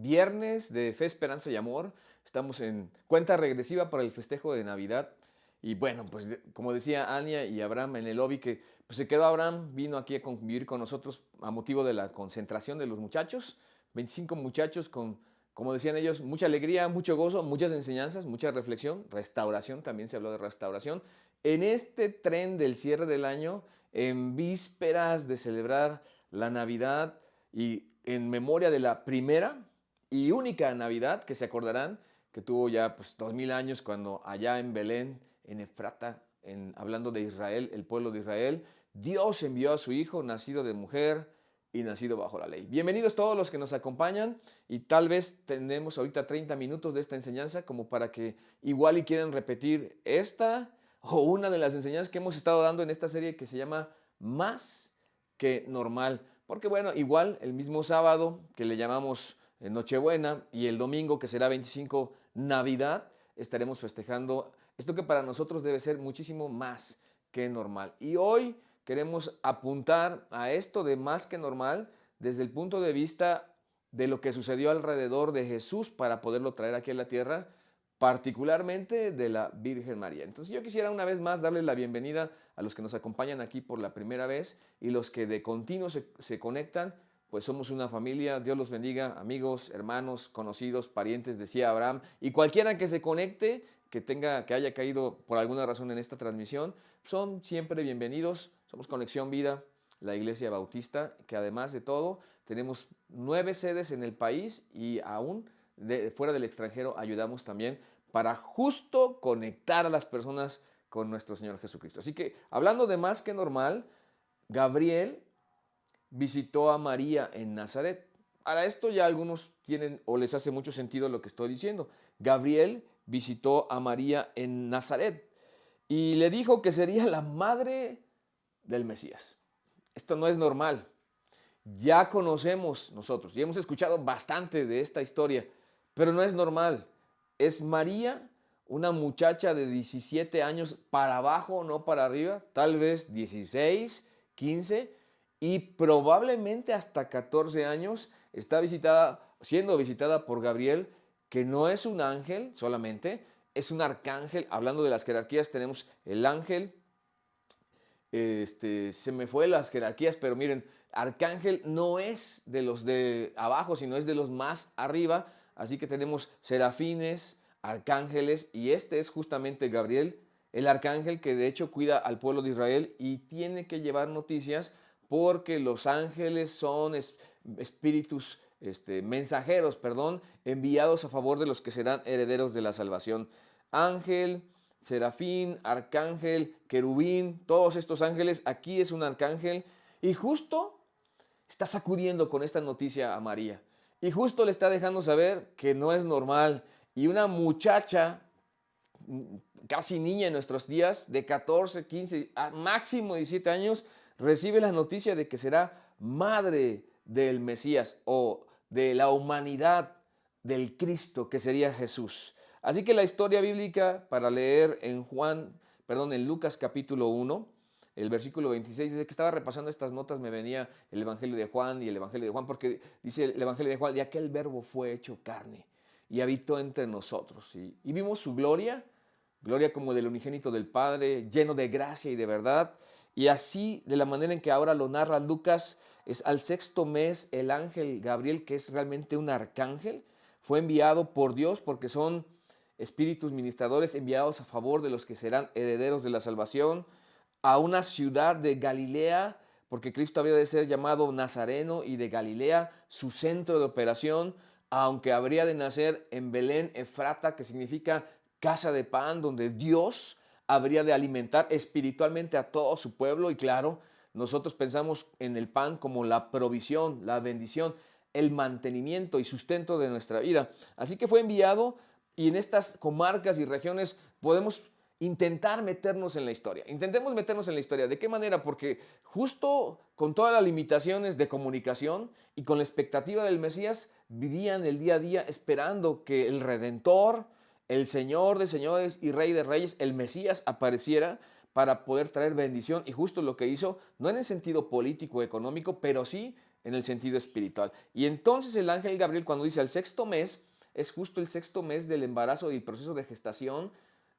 Viernes de Fe, Esperanza y Amor. Estamos en cuenta regresiva para el festejo de Navidad. Y bueno, pues como decía Ania y Abraham en el lobby, que pues se quedó Abraham, vino aquí a convivir con nosotros a motivo de la concentración de los muchachos. 25 muchachos con, como decían ellos, mucha alegría, mucho gozo, muchas enseñanzas, mucha reflexión, restauración, también se habló de restauración. En este tren del cierre del año, en vísperas de celebrar la Navidad y en memoria de la primera y única Navidad que se acordarán que tuvo ya pues 2000 años cuando allá en Belén, en Efrata, hablando de Israel, el pueblo de Israel, Dios envió a su hijo nacido de mujer y nacido bajo la ley. Bienvenidos todos los que nos acompañan y tal vez tenemos ahorita 30 minutos de esta enseñanza como para que igual y quieren repetir esta o una de las enseñanzas que hemos estado dando en esta serie que se llama Más que Normal. Porque bueno, igual el mismo sábado que le llamamos Nochebuena y el domingo que será 25 Navidad, estaremos festejando esto que para nosotros debe ser muchísimo más que normal. Y hoy queremos apuntar a esto de más que normal desde el punto de vista de lo que sucedió alrededor de Jesús para poderlo traer aquí a la tierra, particularmente de la Virgen María. Entonces yo quisiera una vez más darle la bienvenida a los que nos acompañan aquí por la primera vez y los que de continuo se conectan, pues somos una familia. Dios los bendiga, amigos, hermanos, conocidos, parientes, decía Abraham, y cualquiera que se conecte, que haya caído por alguna razón en esta transmisión, son siempre bienvenidos. Somos Conexión Vida, la Iglesia Bautista, que además de todo tenemos 9 sedes en el país y aún fuera del extranjero ayudamos también para justo conectar a las personas con nuestro Señor Jesucristo. Así que hablando de más que normal, Gabriel visitó a María en Nazaret. Para esto ya algunos tienen o les hace mucho sentido lo que estoy diciendo. Gabriel visitó a María en Nazaret y le dijo que sería la madre del Mesías. Esto no es normal. Ya conocemos nosotros y hemos escuchado bastante de esta historia, pero no es normal. Es María, una muchacha de 17 años para abajo, no para arriba, tal vez 16, 15 y probablemente hasta 14 años está siendo visitada por Gabriel, que no es un ángel solamente, es un arcángel. Hablando de las jerarquías, tenemos el ángel, se me fue las jerarquías, pero miren, arcángel no es de los de abajo, sino es de los más arriba. Así que tenemos serafines, arcángeles, y este es justamente Gabriel, el arcángel que de hecho cuida al pueblo de Israel y tiene que llevar noticias porque los ángeles son espíritus, mensajeros, perdón, enviados a favor de los que serán herederos de la salvación. Ángel, serafín, arcángel, querubín, todos estos ángeles, aquí es un arcángel y justo está sacudiendo con esta noticia a María. Y justo le está dejando saber que no es normal. Y una muchacha, casi niña en nuestros días, de 14, 15, a máximo 17 años, recibe la noticia de que será madre del Mesías o de la humanidad del Cristo, que sería Jesús. Así que la historia bíblica para leer en Lucas capítulo 1, el versículo 26, dice que estaba repasando estas notas, me venía el Evangelio de Juan y el Evangelio de Juan, porque dice el Evangelio de Juan, y aquel verbo fue hecho carne y habitó entre nosotros. Y vimos su gloria, gloria como del unigénito del Padre, lleno de gracia y de verdad. Y así, de la manera en que ahora lo narra Lucas, es al sexto mes el ángel Gabriel, que es realmente un arcángel, fue enviado por Dios porque son espíritus ministradores enviados a favor de los que serán herederos de la salvación, a una ciudad de Galilea, porque Cristo había de ser llamado Nazareno y de Galilea, su centro de operación, aunque habría de nacer en Belén, Efrata, que significa casa de pan, donde Dios habría de alimentar espiritualmente a todo su pueblo. Y claro, nosotros pensamos en el pan como la provisión, la bendición, el mantenimiento y sustento de nuestra vida. Así que fue enviado y en estas comarcas y regiones podemos intentar meternos en la historia. Intentemos meternos en la historia. ¿De qué manera? Porque justo con todas las limitaciones de comunicación y con la expectativa del Mesías, vivían el día a día esperando que el Redentor, el Señor de señores y Rey de reyes, el Mesías, apareciera para poder traer bendición. Y justo lo que hizo, no en el sentido político, económico, pero sí en el sentido espiritual. Y entonces el ángel Gabriel, cuando dice el sexto mes, es justo el sexto mes del embarazo y el proceso de gestación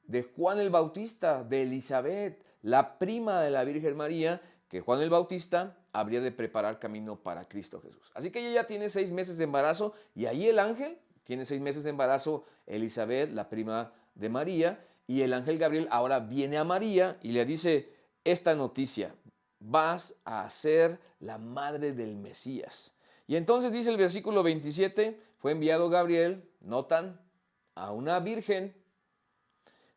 de Juan el Bautista, de Elizabeth, la prima de la Virgen María, que Juan el Bautista habría de preparar camino para Cristo Jesús. Así que ella ya tiene 6 meses de embarazo y ahí el ángel tiene 6 meses de embarazo, Elizabeth, la prima de María, y el ángel Gabriel ahora viene a María y le dice esta noticia: vas a ser la madre del Mesías. Y entonces dice el versículo 27, fue enviado Gabriel, notan, a una virgen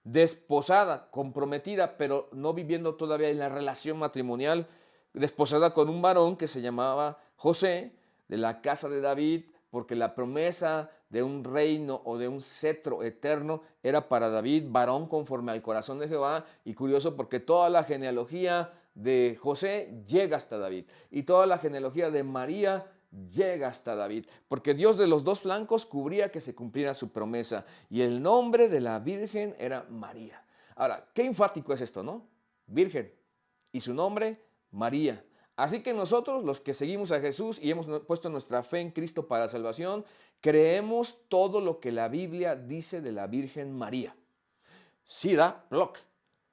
desposada, comprometida, pero no viviendo todavía en la relación matrimonial, desposada con un varón que se llamaba José, de la casa de David, porque la promesa de un reino o de un cetro eterno era para David, varón conforme al corazón de Jehová. Y curioso porque toda la genealogía de José llega hasta David y toda la genealogía de María llega hasta David, porque Dios de los dos flancos cubría que se cumpliera su promesa, y el nombre de la Virgen era María. Ahora, qué enfático es esto, ¿no? Virgen, y su nombre, María. Así que nosotros, los que seguimos a Jesús y hemos puesto nuestra fe en Cristo para salvación, creemos todo lo que la Biblia dice de la Virgen María. Sí da, block.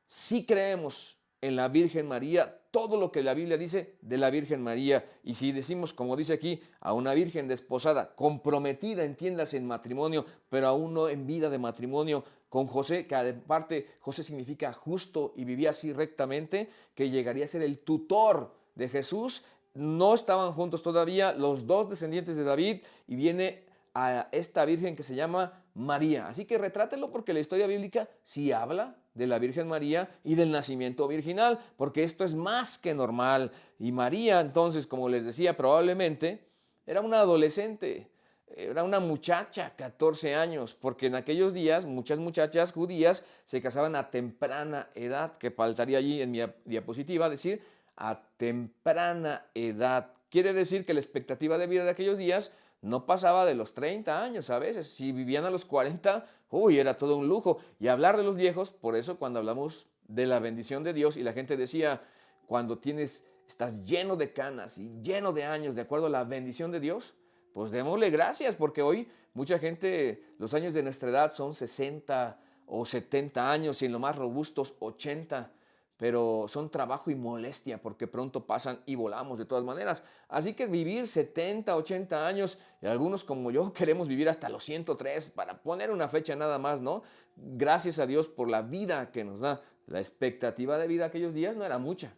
Sí creemos en la Virgen María, todo lo que la Biblia dice de la Virgen María. Y si decimos, como dice aquí, a una virgen desposada, comprometida, entiéndase, en matrimonio, pero aún no en vida de matrimonio, con José, que aparte José significa justo y vivía así rectamente, que llegaría a ser el tutor de Jesús. No estaban juntos todavía los dos descendientes de David y viene a esta virgen que se llama María. Así que retrátelo, porque la historia bíblica sí habla de la Virgen María y del nacimiento virginal, porque esto es más que normal. Y María, entonces, como les decía, probablemente era una adolescente, era una muchacha, 14 años, porque en aquellos días muchas muchachas judías se casaban a temprana edad, que faltaría allí en mi diapositiva decir a temprana edad. Quiere decir que la expectativa de vida de aquellos días no pasaba de los 30 años a veces. Si vivían a los 40, uy, era todo un lujo. Y hablar de los viejos, por eso cuando hablamos de la bendición de Dios y la gente decía, cuando estás lleno de canas y lleno de años, de acuerdo a la bendición de Dios, pues démosle gracias, porque hoy mucha gente, los años de nuestra edad son 60 o 70 años y en lo más robustos 80, pero son trabajo y molestia porque pronto pasan y volamos de todas maneras. Así que vivir 70, 80 años, y algunos como yo queremos vivir hasta los 103 para poner una fecha nada más, ¿no? Gracias a Dios por la vida que nos da. La expectativa de vida aquellos días no era mucha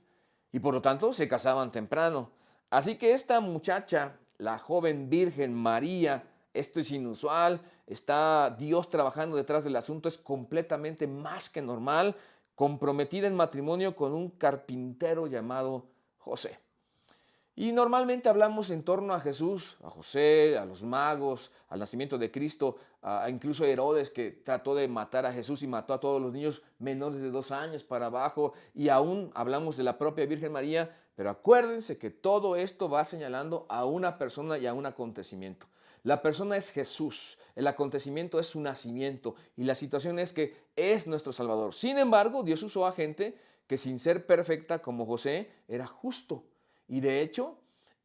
y por lo tanto se casaban temprano. Así que esta muchacha, la joven virgen María, esto es inusual, está Dios trabajando detrás del asunto, es completamente más que normal, comprometida en matrimonio con un carpintero llamado José. Y normalmente hablamos en torno a Jesús, a José, a los magos, al nacimiento de Cristo, a incluso Herodes, que trató de matar a Jesús y mató a todos los niños menores de 2 años para abajo, y aún hablamos de la propia Virgen María, pero acuérdense que todo esto va señalando a una persona y a un acontecimiento. La persona es Jesús, el acontecimiento es su nacimiento y la situación es que es nuestro Salvador. Sin embargo, Dios usó a gente que, sin ser perfecta como José, era justo. Y de hecho,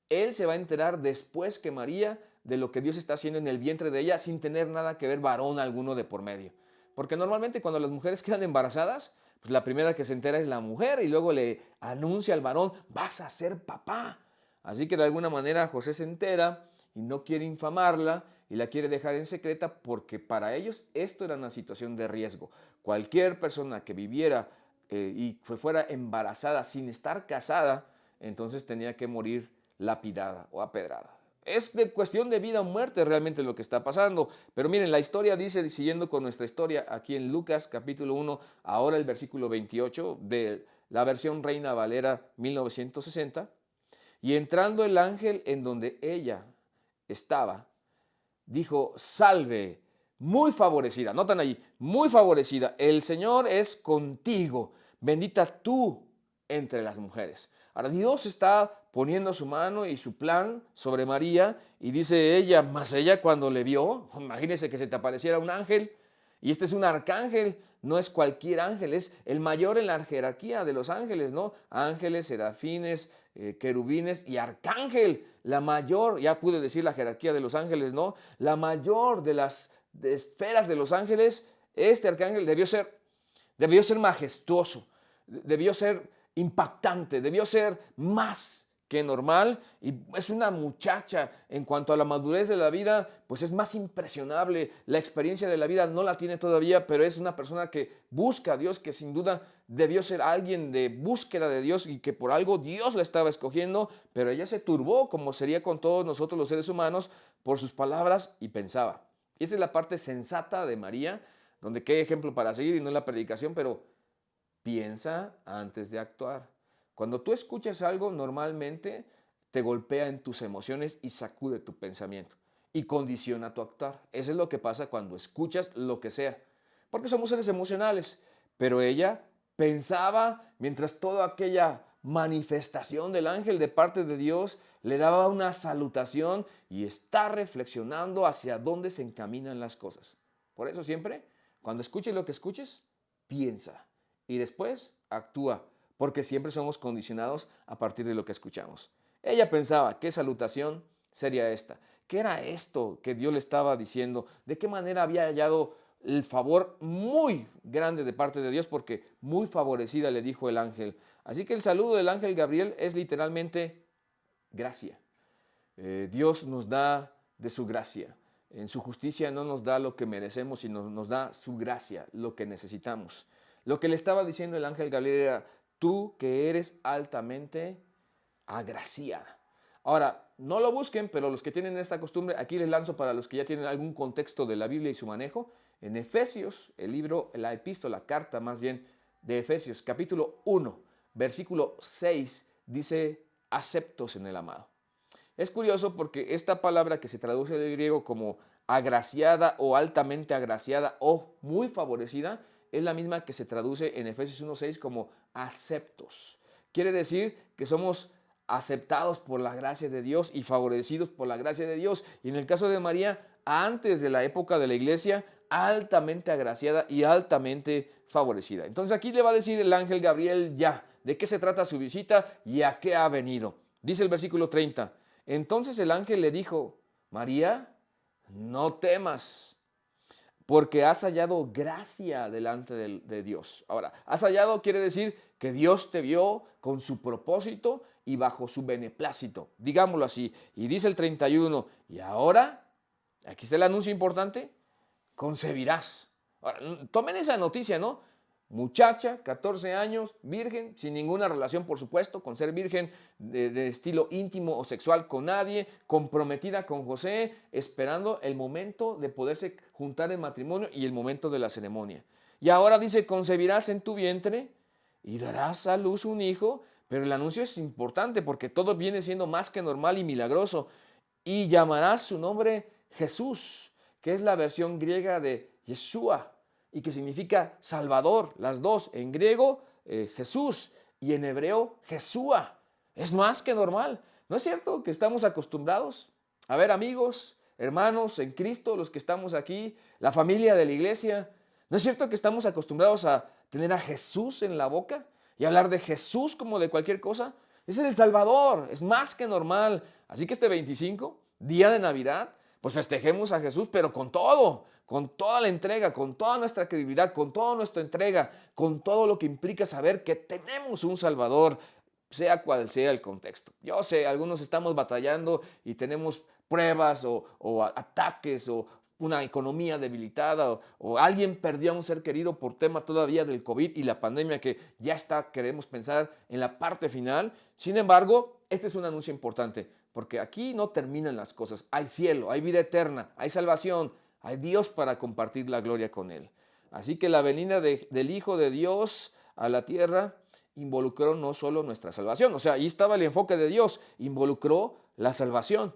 él se va a enterar después que María de lo que Dios está haciendo en el vientre de ella, sin tener nada que ver varón alguno de por medio. Porque normalmente cuando las mujeres quedan embarazadas, pues la primera que se entera es la mujer y luego le anuncia al varón, vas a ser papá. Así que de alguna manera José se entera y no quiere infamarla y la quiere dejar en secreta, porque para ellos esto era una situación de riesgo. Cualquier persona que viviera y fuera embarazada sin estar casada, entonces tenía que morir lapidada o apedrada. Es de cuestión de vida o muerte realmente lo que está pasando. Pero miren, la historia dice, siguiendo con nuestra historia aquí en Lucas capítulo 1, ahora el versículo 28 de la versión Reina Valera 1960. Y entrando el ángel en donde ella estaba, dijo, salve, muy favorecida. Notan ahí, muy favorecida. El Señor es contigo. Bendita tú entre las mujeres. Ahora Dios está poniendo su mano y su plan sobre María y dice ella, mas ella cuando le vio, imagínense que se te apareciera un ángel, y este es un arcángel, no es cualquier ángel, es el mayor en la jerarquía de los ángeles, ¿no? Ángeles, serafines, querubines y arcángel, la mayor, ya pude decir la jerarquía de los ángeles, ¿no? La mayor de las esferas de los ángeles, este arcángel debió ser majestuoso, debió ser impactante, debió ser más que normal, y es una muchacha en cuanto a la madurez de la vida, pues es más impresionable. La experiencia de la vida no la tiene todavía, pero es una persona que busca a Dios, que sin duda debió ser alguien de búsqueda de Dios y que por algo Dios la estaba escogiendo, pero ella se turbó, como sería con todos nosotros los seres humanos, por sus palabras y pensaba. Y esa es la parte sensata de María, donde qué ejemplo para seguir y no en la predicación, pero piensa antes de actuar. Cuando tú escuchas algo, normalmente te golpea en tus emociones y sacude tu pensamiento y condiciona tu actuar. Eso es lo que pasa cuando escuchas lo que sea, porque somos seres emocionales. Pero ella pensaba, mientras toda aquella manifestación del ángel de parte de Dios le daba una salutación, y está reflexionando hacia dónde se encaminan las cosas. Por eso siempre, cuando escuches lo que escuches, piensa y después actúa, porque siempre somos condicionados a partir de lo que escuchamos. Ella pensaba, ¿qué salutación sería esta? ¿Qué era esto que Dios le estaba diciendo? ¿De qué manera había hallado el favor muy grande de parte de Dios? Porque muy favorecida, le dijo el ángel. Así que el saludo del ángel Gabriel es literalmente gracia. Dios nos da de su gracia. En su justicia no nos da lo que merecemos, sino nos da su gracia, lo que necesitamos. Lo que le estaba diciendo el ángel Gabriel era, tú que eres altamente agraciada. Ahora, no lo busquen, pero los que tienen esta costumbre, aquí les lanzo para los que ya tienen algún contexto de la Biblia y su manejo. En Efesios, el libro, la epístola, carta más bien de Efesios, capítulo 1, versículo 6, dice, aceptos en el amado. Es curioso porque esta palabra que se traduce del griego como agraciada o altamente agraciada o muy favorecida es la misma que se traduce en Efesios 1:6 como aceptos. Quiere decir que somos aceptados por la gracia de Dios y favorecidos por la gracia de Dios. Y en el caso de María, antes de la época de la iglesia, altamente agraciada y altamente favorecida. Entonces aquí le va a decir el ángel Gabriel ya de qué se trata su visita y a qué ha venido. Dice el versículo 30. Entonces el ángel le dijo, María, no temas, porque has hallado gracia delante de Dios. Ahora, has hallado quiere decir que Dios te vio con su propósito y bajo su beneplácito, digámoslo así. Y dice el 31, y ahora, aquí está el anuncio importante, concebirás. Ahora, tomen esa noticia, ¿no? Muchacha, 14 años, virgen, sin ninguna relación, por supuesto, con ser virgen de estilo íntimo o sexual con nadie, comprometida con José, esperando el momento de poderse juntar en matrimonio y el momento de la ceremonia. Y ahora dice, concebirás en tu vientre y darás a luz un hijo, pero el anuncio es importante porque todo viene siendo más que normal y milagroso. Y llamarás su nombre Jesús, que es la versión griega de Yeshua, y que significa Salvador, las dos, en griego Jesús y en hebreo Jesúa. Es más que normal. ¿No es cierto que estamos acostumbrados a ver amigos, hermanos en Cristo, los que estamos aquí, la familia de la iglesia? ¿No es cierto que estamos acostumbrados a tener a Jesús en la boca y hablar de Jesús como de cualquier cosa? Ese es el Salvador, es más que normal. Así que este 25, día de Navidad, pues festejemos a Jesús, pero con toda la entrega, con toda nuestra credibilidad, con toda nuestra entrega, con todo lo que implica saber que tenemos un Salvador, sea cual sea el contexto. Yo sé, algunos estamos batallando y tenemos pruebas o ataques o una economía debilitada o alguien perdió a un ser querido por tema todavía del COVID y la pandemia que ya está, queremos pensar en la parte final. Sin embargo, este es un anuncio importante porque aquí no terminan las cosas. Hay cielo, hay vida eterna, hay salvación, hay Dios para compartir la gloria con Él. Así que la venida del Hijo de Dios a la tierra involucró no solo nuestra salvación, o sea, ahí estaba el enfoque de Dios, involucró la salvación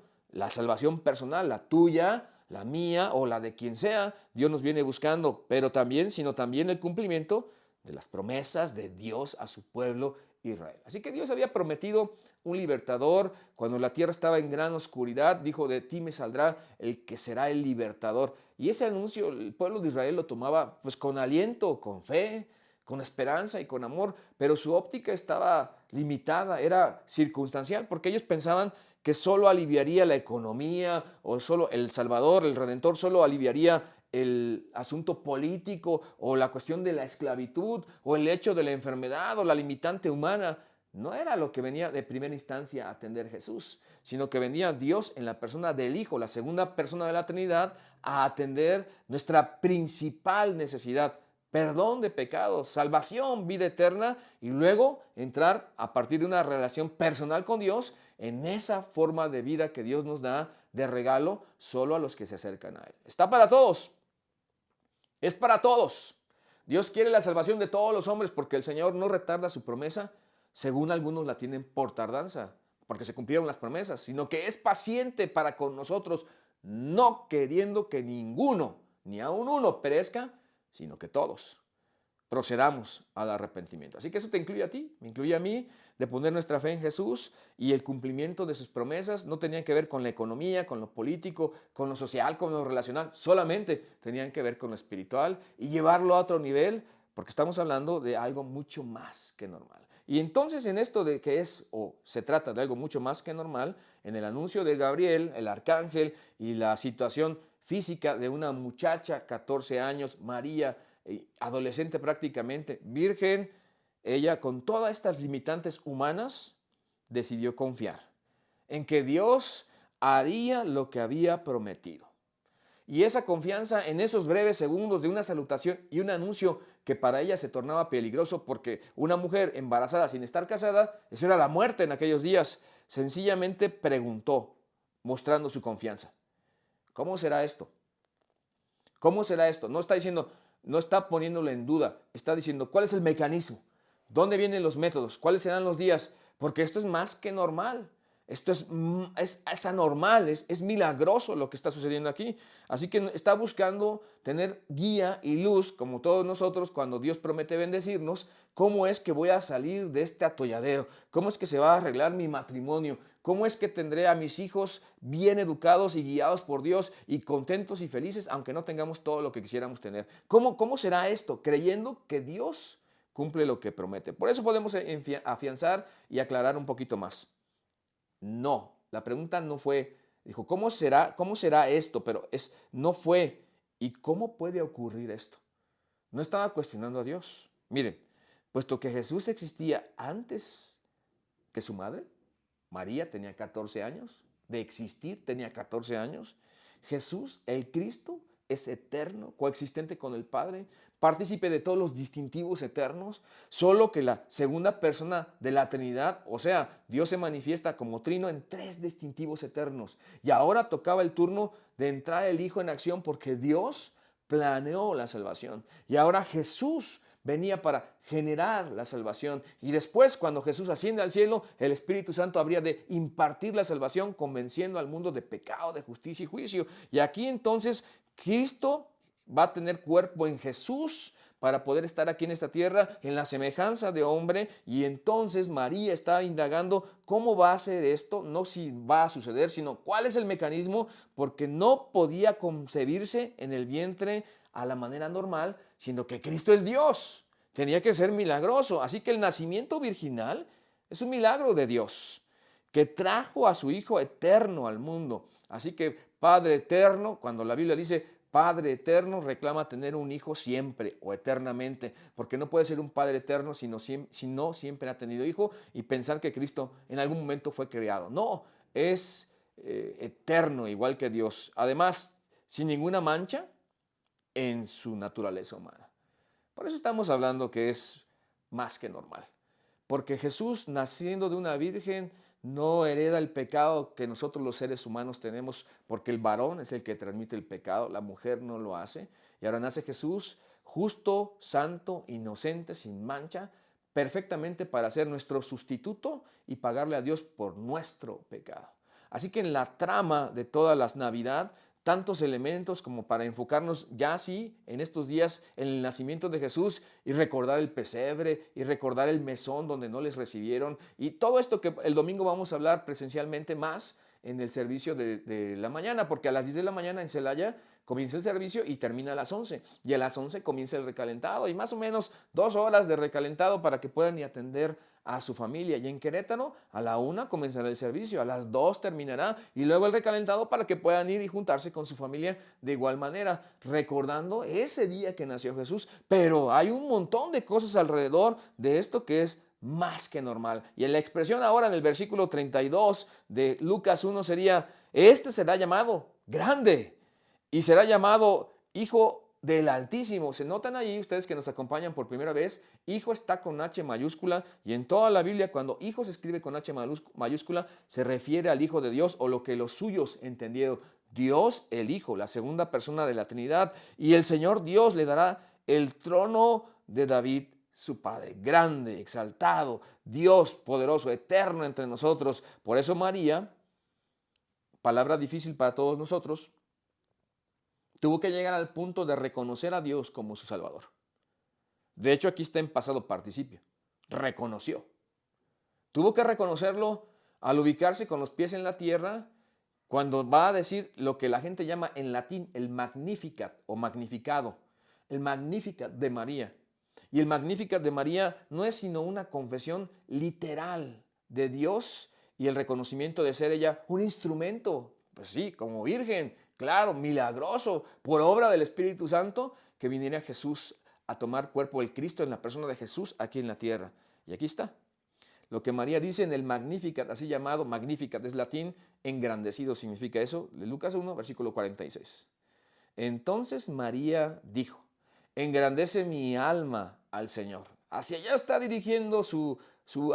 personal, la tuya, la mía o la de quien sea. Dios nos viene buscando, pero también, sino también el cumplimiento de las promesas de Dios a su pueblo Israel. Así que Dios había prometido un libertador. Cuando la tierra estaba en gran oscuridad, dijo, de ti me saldrá el que será el libertador. Y ese anuncio el pueblo de Israel lo tomaba pues con aliento, con fe, con esperanza y con amor, pero su óptica estaba limitada, era circunstancial, porque ellos pensaban que solo aliviaría la economía o solo el Salvador, el Redentor, solo aliviaría el asunto político o la cuestión de la esclavitud o el hecho de la enfermedad o la limitante humana. No era lo que venía de primera instancia a atender Jesús, sino que venía Dios en la persona del Hijo, la segunda persona de la Trinidad, a atender nuestra principal necesidad: perdón de pecados, salvación, vida eterna, y luego entrar a partir de una relación personal con Dios en esa forma de vida que Dios nos da de regalo solo a los que se acercan a Él. Está para todos, es para todos. Dios quiere la salvación de todos los hombres porque el Señor no retarda su promesa, según algunos la tienen por tardanza, porque se cumplieron las promesas, sino que es paciente para con nosotros, no queriendo que ninguno, ni aun uno, perezca, sino que todos procedamos al arrepentimiento. Así que eso te incluye a ti, me incluye a mí, de poner nuestra fe en Jesús, y el cumplimiento de sus promesas no tenían que ver con la economía, con lo político, con lo social, con lo relacional, solamente tenían que ver con lo espiritual y llevarlo a otro nivel, porque estamos hablando de algo mucho más que normal. Y entonces en esto de que es o se trata de algo mucho más que normal, en el anuncio de Gabriel, el arcángel, y la situación física de una muchacha, 14 años, María, adolescente prácticamente, virgen, ella con todas estas limitantes humanas decidió confiar en que Dios haría lo que había prometido. Y esa confianza en esos breves segundos de una salutación y un anuncio que para ella se tornaba peligroso, porque una mujer embarazada sin estar casada, eso era la muerte en aquellos días, sencillamente preguntó, mostrando su confianza: ¿cómo será esto? ¿Cómo será esto? No está diciendo, no está poniéndolo en duda, está diciendo cuál es el mecanismo, dónde vienen los métodos, cuáles serán los días, porque esto es más que normal. Esto es anormal, es milagroso lo que está sucediendo aquí. Así que está buscando tener guía y luz, como todos nosotros, cuando Dios promete bendecirnos. ¿Cómo es que voy a salir de este atolladero? ¿Cómo es que se va a arreglar mi matrimonio? ¿Cómo es que tendré a mis hijos bien educados y guiados por Dios y contentos y felices, aunque no tengamos todo lo que quisiéramos tener? ¿Cómo será esto? Creyendo que Dios cumple lo que promete. Por eso podemos afianzar y aclarar un poquito más. No, la pregunta no fue, dijo, cómo será esto? Pero no fue, ¿y cómo puede ocurrir esto? No estaba cuestionando a Dios. Miren, puesto que Jesús existía antes que su madre, María tenía 14 años, de existir tenía 14 años, Jesús, el Cristo, es eterno, coexistente con el Padre, partícipe de todos los distintivos eternos, solo que la segunda persona de la Trinidad, o sea, Dios se manifiesta como trino en tres distintivos eternos. Y ahora tocaba el turno de entrar el Hijo en acción, porque Dios planeó la salvación. Y ahora Jesús venía para generar la salvación. Y después, cuando Jesús asciende al cielo, el Espíritu Santo habría de impartir la salvación, convenciendo al mundo de pecado, de justicia y juicio. Y aquí entonces Cristo va a tener cuerpo en Jesús para poder estar aquí en esta tierra en la semejanza de hombre. Y entonces María está indagando cómo va a ser esto, no si va a suceder, sino cuál es el mecanismo, porque no podía concebirse en el vientre a la manera normal, sino que Cristo es Dios. Tenía que ser milagroso. Así que el nacimiento virginal es un milagro de Dios, que trajo a su Hijo eterno al mundo. Así que Padre eterno, cuando la Biblia dice Padre eterno, reclama tener un hijo siempre o eternamente, porque no puede ser un Padre eterno si no siempre ha tenido hijo, y pensar que Cristo en algún momento fue creado. No, es eterno, igual que Dios. Además, sin ninguna mancha en su naturaleza humana. Por eso estamos hablando que es más que normal. Porque Jesús, naciendo de una virgen, no hereda el pecado que nosotros los seres humanos tenemos, porque el varón es el que transmite el pecado, la mujer no lo hace. Y ahora nace Jesús, justo, santo, inocente, sin mancha, perfectamente para ser nuestro sustituto y pagarle a Dios por nuestro pecado. Así que en la trama de todas las Navidad, tantos elementos como para enfocarnos ya así en estos días en el nacimiento de Jesús, y recordar el pesebre y recordar el mesón donde no les recibieron, y todo esto que el domingo vamos a hablar presencialmente más en el servicio de la mañana, porque a las 10 de la mañana en Celaya comienza el servicio y termina a las 11. Y a las 11 comienza el recalentado y más o menos 2 horas de recalentado para que puedan y atender a su familia. Y en Querétaro a la 1 comenzará el servicio, a las 2 terminará y luego el recalentado para que puedan ir y juntarse con su familia de igual manera, recordando ese día que nació Jesús. Pero hay un montón de cosas alrededor de esto que es más que normal. Y en la expresión ahora en el versículo 32 de Lucas 1 sería, este será llamado grande y será llamado Hijo del Altísimo. Se notan ahí ustedes que nos acompañan por primera vez, hijo está con H mayúscula y en toda la Biblia cuando hijo se escribe con H mayúscula se refiere al Hijo de Dios o lo que los suyos entendieron. Dios el Hijo, la segunda persona de la Trinidad, y el Señor Dios le dará el trono de David su padre, grande, exaltado, Dios poderoso, eterno entre nosotros. Por eso María, palabra difícil para todos nosotros, tuvo que llegar al punto de reconocer a Dios como su Salvador. De hecho, aquí está en pasado participio. Reconoció. Tuvo que reconocerlo al ubicarse con los pies en la tierra cuando va a decir lo que la gente llama en latín el Magnificat o magnificado. El Magnificat de María. Y el Magnificat de María no es sino una confesión literal de Dios y el reconocimiento de ser ella un instrumento, pues sí, como virgen, claro, milagroso, por obra del Espíritu Santo, que viniera Jesús a tomar cuerpo el Cristo en la persona de Jesús aquí en la tierra. Y aquí está. Lo que María dice en el Magnificat, así llamado Magnificat, es latín, engrandecido significa eso, de Lucas 1, versículo 46. Entonces María dijo, engrandece mi alma al Señor. Hacia allá está dirigiendo su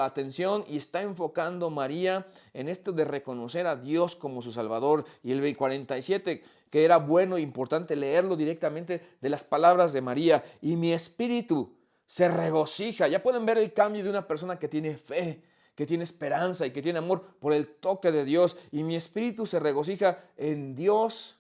atención y está enfocando María en esto de reconocer a Dios como su Salvador. Y el 47, que era bueno e importante leerlo directamente de las palabras de María. Y mi espíritu se regocija. Ya pueden ver el cambio de una persona que tiene fe, que tiene esperanza y que tiene amor por el toque de Dios. Y mi espíritu se regocija en Dios,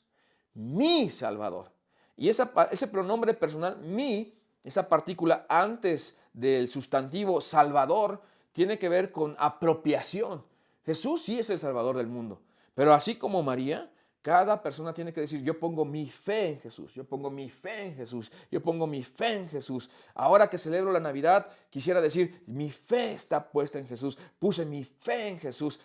mi Salvador. Y ese pronombre personal, mi, esa partícula antes del sustantivo Salvador, tiene que ver con apropiación. Jesús sí es el Salvador del mundo, pero así como María, cada persona tiene que decir, yo pongo mi fe en Jesús, yo pongo mi fe en Jesús, yo pongo mi fe en Jesús. Ahora que celebro la Navidad, quisiera decir, mi fe está puesta en Jesús, puse mi fe en Jesús,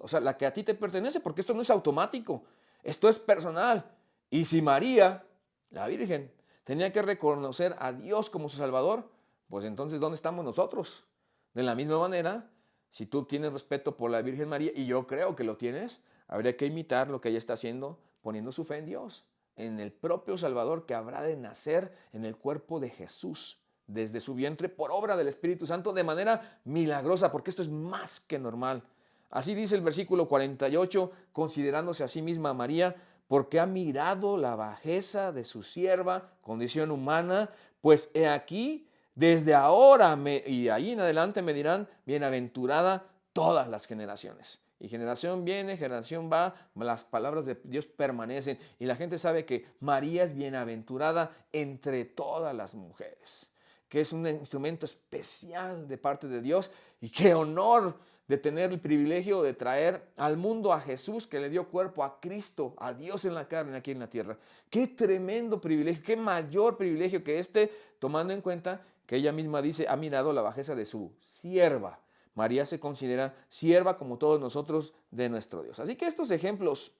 o sea, la que a ti te pertenece, porque esto no es automático, esto es personal. Y si María, la Virgen, tenía que reconocer a Dios como su Salvador, pues entonces, ¿dónde estamos nosotros? De la misma manera, si tú tienes respeto por la Virgen María, y yo creo que lo tienes, habría que imitar lo que ella está haciendo, poniendo su fe en Dios, en el propio Salvador que habrá de nacer en el cuerpo de Jesús, desde su vientre, por obra del Espíritu Santo, de manera milagrosa, porque esto es más que normal. Así dice el versículo 48, considerándose a sí misma María, porque ha mirado la bajeza de su sierva, condición humana, pues he aquí, desde ahora y ahí en adelante me dirán, bienaventurada todas las generaciones. Y generación viene, generación va, las palabras de Dios permanecen y la gente sabe que María es bienaventurada entre todas las mujeres, que es un instrumento especial de parte de Dios y qué honor de tener el privilegio de traer al mundo a Jesús que le dio cuerpo a Cristo, a Dios en la carne aquí en la tierra. Qué tremendo privilegio, qué mayor privilegio que tomando en cuenta que ella misma dice, ha mirado la bajeza de su sierva. María se considera sierva como todos nosotros de nuestro Dios. Así que estos ejemplos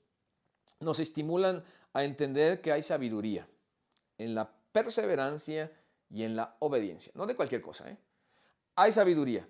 nos estimulan a entender que hay sabiduría en la perseverancia y en la obediencia. No de cualquier cosa, ¿eh? Hay sabiduría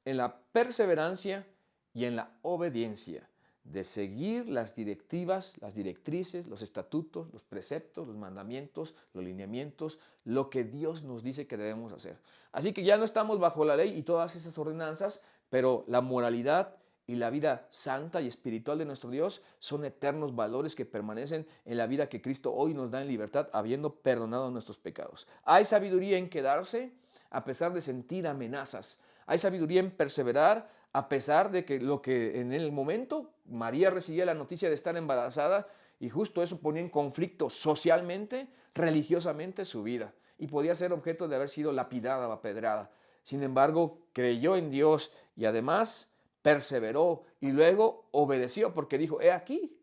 en la perseverancia y en la obediencia de seguir las directivas, las directrices, los estatutos, los preceptos, los mandamientos, los lineamientos, lo que Dios nos dice que debemos hacer. Así que ya no estamos bajo la ley y todas esas ordenanzas, pero la moralidad y la vida santa y espiritual de nuestro Dios son eternos valores que permanecen en la vida que Cristo hoy nos da en libertad, habiendo perdonado nuestros pecados. Hay sabiduría en quedarse a pesar de sentir amenazas. Hay sabiduría en perseverar a pesar de que lo que en el momento María recibía la noticia de estar embarazada y justo eso ponía en conflicto socialmente, religiosamente su vida y podía ser objeto de haber sido lapidada o apedrada. Sin embargo, creyó en Dios y además perseveró y luego obedeció porque dijo, he aquí,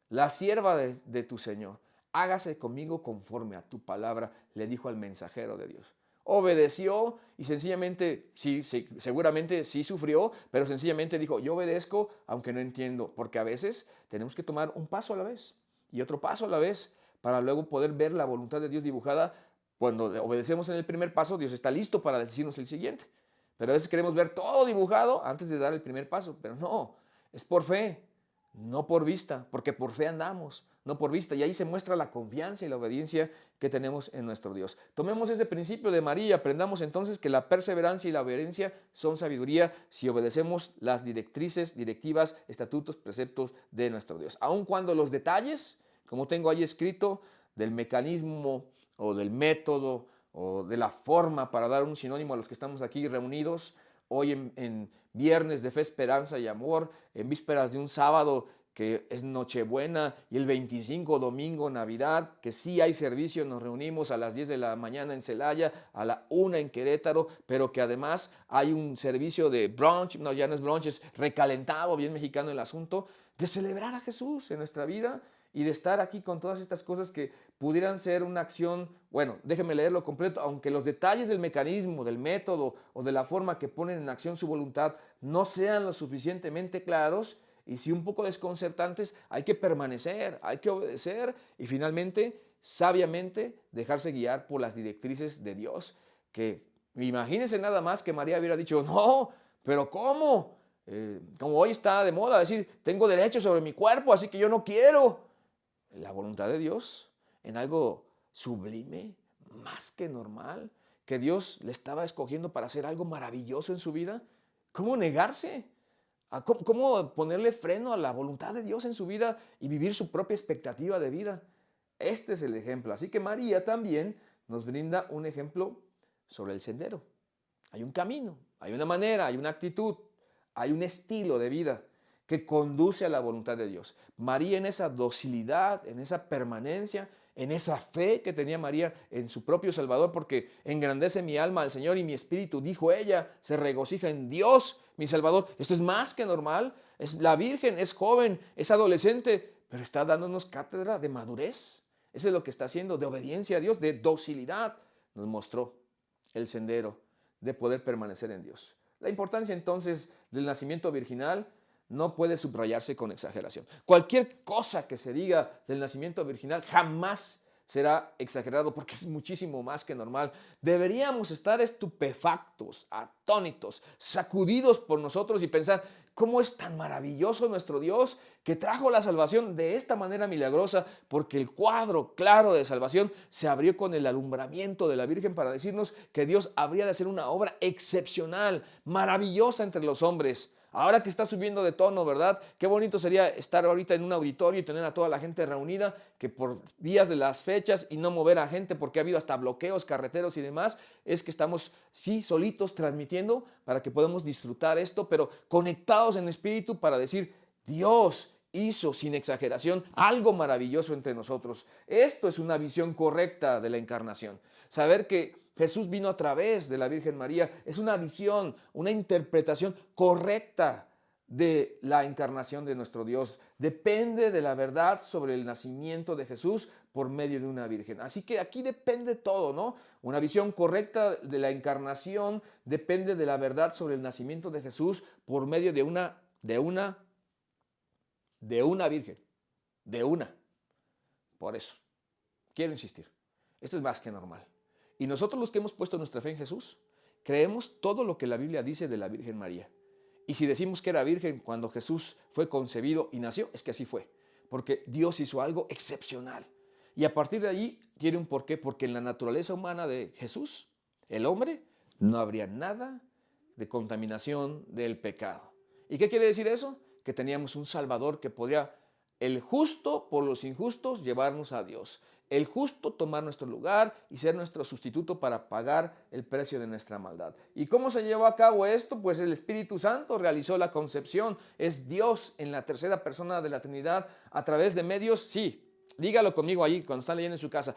la sierva de tu Señor, hágase conmigo conforme a tu palabra, le dijo al mensajero de Dios. Obedeció y sencillamente, sí, sí, seguramente sí sufrió, pero sencillamente dijo, yo obedezco aunque no entiendo, porque a veces tenemos que tomar un paso a la vez y otro paso a la vez para luego poder ver la voluntad de Dios dibujada. Cuando obedecemos en el primer paso, Dios está listo para decirnos el siguiente. Pero a veces queremos ver todo dibujado antes de dar el primer paso, pero no, es por fe, no por vista, porque por fe andamos, no por vista. Y ahí se muestra la confianza y la obediencia que tenemos en nuestro Dios. Tomemos ese principio de María y aprendamos entonces que la perseverancia y la obediencia son sabiduría si obedecemos las directrices, directivas, estatutos, preceptos de nuestro Dios. Aun cuando los detalles, como tengo ahí escrito, del mecanismo o del método o de la forma, para dar un sinónimo a los que estamos aquí reunidos hoy en viernes de fe, esperanza y amor, en vísperas de un sábado que es Nochebuena, y el 25 domingo Navidad, que sí hay servicio, nos reunimos a las 10 de la mañana en Celaya, a la 1 en Querétaro, pero que además hay un servicio de brunch, no, ya no es brunch, es recalentado, bien mexicano el asunto, de celebrar a Jesús en nuestra vida y de estar aquí con todas estas cosas que pudieran ser una acción, bueno, déjenme leerlo completo, aunque los detalles del mecanismo, del método o de la forma que ponen en acción su voluntad no sean lo suficientemente claros y si un poco desconcertantes, hay que permanecer, hay que obedecer y finalmente, sabiamente, dejarse guiar por las directrices de Dios. Que imagínense nada más que María hubiera dicho, no, pero ¿cómo? Como hoy está de moda decir, tengo derecho sobre mi cuerpo, así que yo no quiero. La voluntad de Dios en algo sublime, más que normal, que Dios le estaba escogiendo para hacer algo maravilloso en su vida. ¿Cómo negarse? ¿Cómo ponerle freno a la voluntad de Dios en su vida y vivir su propia expectativa de vida? Este es el ejemplo. Así que María también nos brinda un ejemplo sobre el sendero. Hay un camino, hay una manera, hay una actitud, hay un estilo de vida que conduce a la voluntad de Dios. María en esa docilidad, en esa permanencia, en esa fe que tenía María en su propio Salvador, porque engrandece mi alma al Señor y mi espíritu, dijo ella, se regocija en Dios, mi Salvador. Esto es más que normal. Es la Virgen, es joven, es adolescente, pero está dándonos cátedra de madurez. Eso es lo que está haciendo, de obediencia a Dios, de docilidad. Nos mostró el sendero de poder permanecer en Dios. La importancia entonces del nacimiento virginal no puede subrayarse con exageración. Cualquier cosa que se diga del nacimiento virginal jamás será exagerado porque es muchísimo más que normal. Deberíamos estar estupefactos, atónitos, sacudidos por nosotros y pensar, ¿cómo es tan maravilloso nuestro Dios que trajo la salvación de esta manera milagrosa? Porque el cuadro claro de salvación se abrió con el alumbramiento de la Virgen para decirnos que Dios habría de hacer una obra excepcional, maravillosa entre los hombres. Ahora que está subiendo de tono, ¿verdad? Qué bonito sería estar ahorita en un auditorio y tener a toda la gente reunida, que por días de las fechas y no mover a gente porque ha habido hasta bloqueos carreteros y demás, es que estamos, sí, solitos transmitiendo para que podamos disfrutar esto, pero conectados en espíritu para decir, Dios hizo, sin exageración, algo maravilloso entre nosotros. Esto es una visión correcta de la encarnación. Saber que Jesús vino a través de la Virgen María es una visión, una interpretación correcta de la encarnación de nuestro Dios. Depende de la verdad sobre el nacimiento de Jesús por medio de una virgen. Así que aquí depende todo, ¿no? Una visión correcta de la encarnación depende de la verdad sobre el nacimiento de Jesús por medio de una virgen, de una. Por eso, quiero insistir, esto es más que normal. Y nosotros los que hemos puesto nuestra fe en Jesús, creemos todo lo que la Biblia dice de la Virgen María. Y si decimos que era virgen cuando Jesús fue concebido y nació, es que así fue. Porque Dios hizo algo excepcional. Y a partir de allí tiene un porqué, porque en la naturaleza humana de Jesús, el hombre, no habría nada de contaminación del pecado. ¿Y qué quiere decir eso? Que teníamos un Salvador que podía, el justo por los injustos, llevarnos a Dios. El justo tomar nuestro lugar y ser nuestro sustituto para pagar el precio de nuestra maldad. ¿Y cómo se llevó a cabo esto? Pues el Espíritu Santo realizó la concepción. Es Dios en la tercera persona de la Trinidad a través de medios, sí, dígalo conmigo ahí cuando están leyendo en su casa,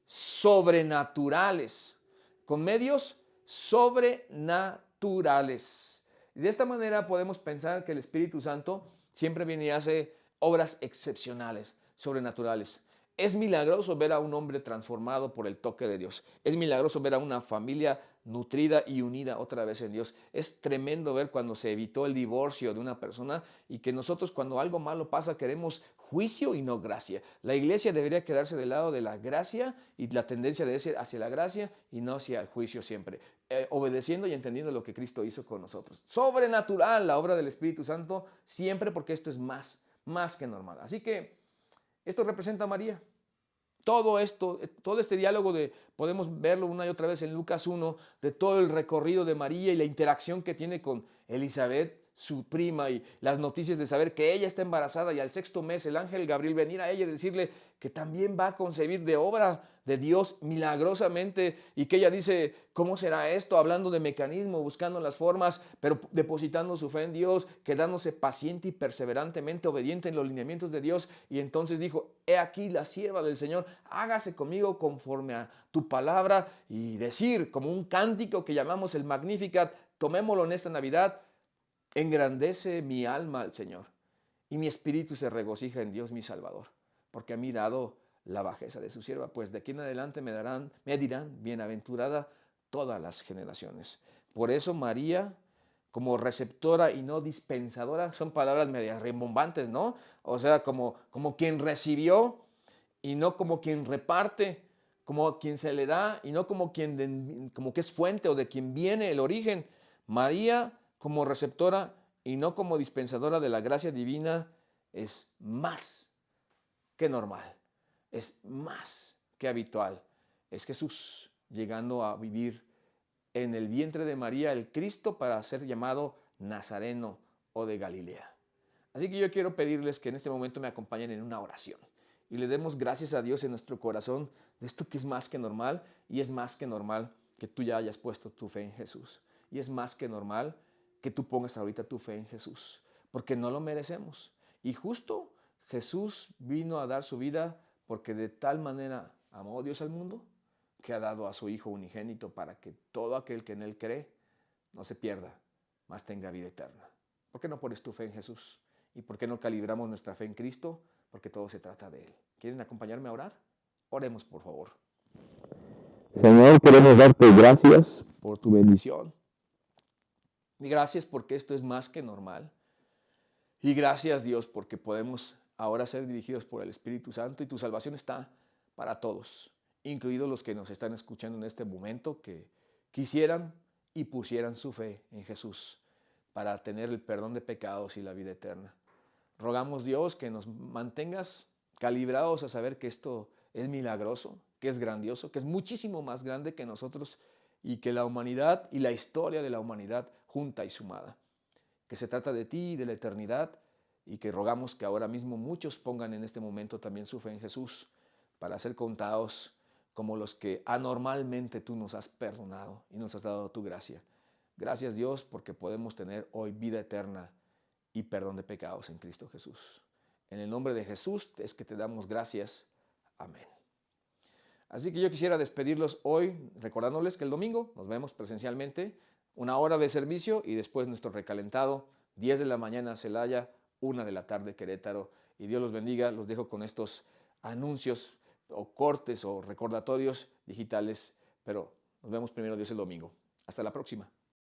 sobrenaturales, con medios sobrenaturales. Y de esta manera podemos pensar que el Espíritu Santo siempre viene y hace obras excepcionales, sobrenaturales. Es milagroso ver a un hombre transformado por el toque de Dios. Es milagroso ver a una familia nutrida y unida otra vez en Dios. Es tremendo ver cuando se evitó el divorcio de una persona y que nosotros cuando algo malo pasa queremos juicio y no gracia. La iglesia debería quedarse del lado de la gracia y la tendencia debe ser hacia la gracia y no hacia el juicio siempre. Obedeciendo y entendiendo lo que Cristo hizo con nosotros. Sobrenatural la obra del Espíritu Santo siempre porque esto es más que normal. Así que esto representa a María. Todo esto, todo este diálogo podemos verlo una y otra vez en Lucas 1, de todo el recorrido de María y la interacción que tiene con Elizabeth, su prima, y las noticias de saber que ella está embarazada y al sexto mes el ángel Gabriel venir a ella y decirle que también va a concebir de obra de Dios milagrosamente y que ella dice, ¿cómo será esto? Hablando de mecanismo, buscando las formas, pero depositando su fe en Dios, quedándose paciente y perseverantemente obediente en los lineamientos de Dios. Y entonces dijo, he aquí la sierva del Señor, hágase conmigo conforme a tu palabra, y decir como un cántico que llamamos el Magnificat, tomémoslo en esta Navidad, engrandece mi alma al Señor y mi espíritu se regocija en Dios mi Salvador, porque ha mirado la bajeza de su sierva, pues de aquí en adelante me dirán, bienaventurada todas las generaciones. Por eso María, como receptora y no dispensadora, son palabras medias rimbombantes, ¿no? O sea, como quien recibió y no como quien reparte, como quien se le da y no como que es fuente o de quien viene el origen. María como receptora y no como dispensadora de la gracia divina es más que normal, es más que habitual. Es Jesús llegando a vivir en el vientre de María el Cristo para ser llamado Nazareno o de Galilea. Así que yo quiero pedirles que en este momento me acompañen en una oración y le demos gracias a Dios en nuestro corazón de esto que es más que normal, y es más que normal que tú ya hayas puesto tu fe en Jesús. Y es más que normal que tú pongas ahorita tu fe en Jesús, porque no lo merecemos. Y justo Jesús vino a dar su vida porque de tal manera amó Dios al mundo que ha dado a su Hijo unigénito para que todo aquel que en Él cree no se pierda, mas tenga vida eterna. ¿Por qué no pones tu fe en Jesús? ¿Y por qué no calibramos nuestra fe en Cristo? Porque todo se trata de Él. ¿Quieren acompañarme a orar? Oremos, por favor. Señor, queremos darte gracias por tu bendición. Y gracias porque esto es más que normal. Y gracias, Dios, porque podemos ahora ser dirigidos por el Espíritu Santo y tu salvación está para todos, incluidos los que nos están escuchando en este momento, que quisieran y pusieran su fe en Jesús para tener el perdón de pecados y la vida eterna. Rogamos, Dios, que nos mantengas calibrados a saber que esto es milagroso, que es grandioso, que es muchísimo más grande que nosotros y que la humanidad y la historia de la humanidad junta y sumada. Que se trata de ti y de la eternidad, y que rogamos que ahora mismo muchos pongan en este momento también su fe en Jesús para ser contados como los que anormalmente tú nos has perdonado y nos has dado tu gracia. Gracias, Dios, porque podemos tener hoy vida eterna y perdón de pecados en Cristo Jesús. En el nombre de Jesús es que te damos gracias. Amén. Así que yo quisiera despedirlos hoy recordándoles que el domingo nos vemos presencialmente, una hora de servicio y después nuestro recalentado, 10 de la mañana Celaya, 1 de la tarde Querétaro. Y Dios los bendiga. Los dejo con estos anuncios o cortes o recordatorios digitales, pero nos vemos primero Dios el domingo. Hasta la próxima.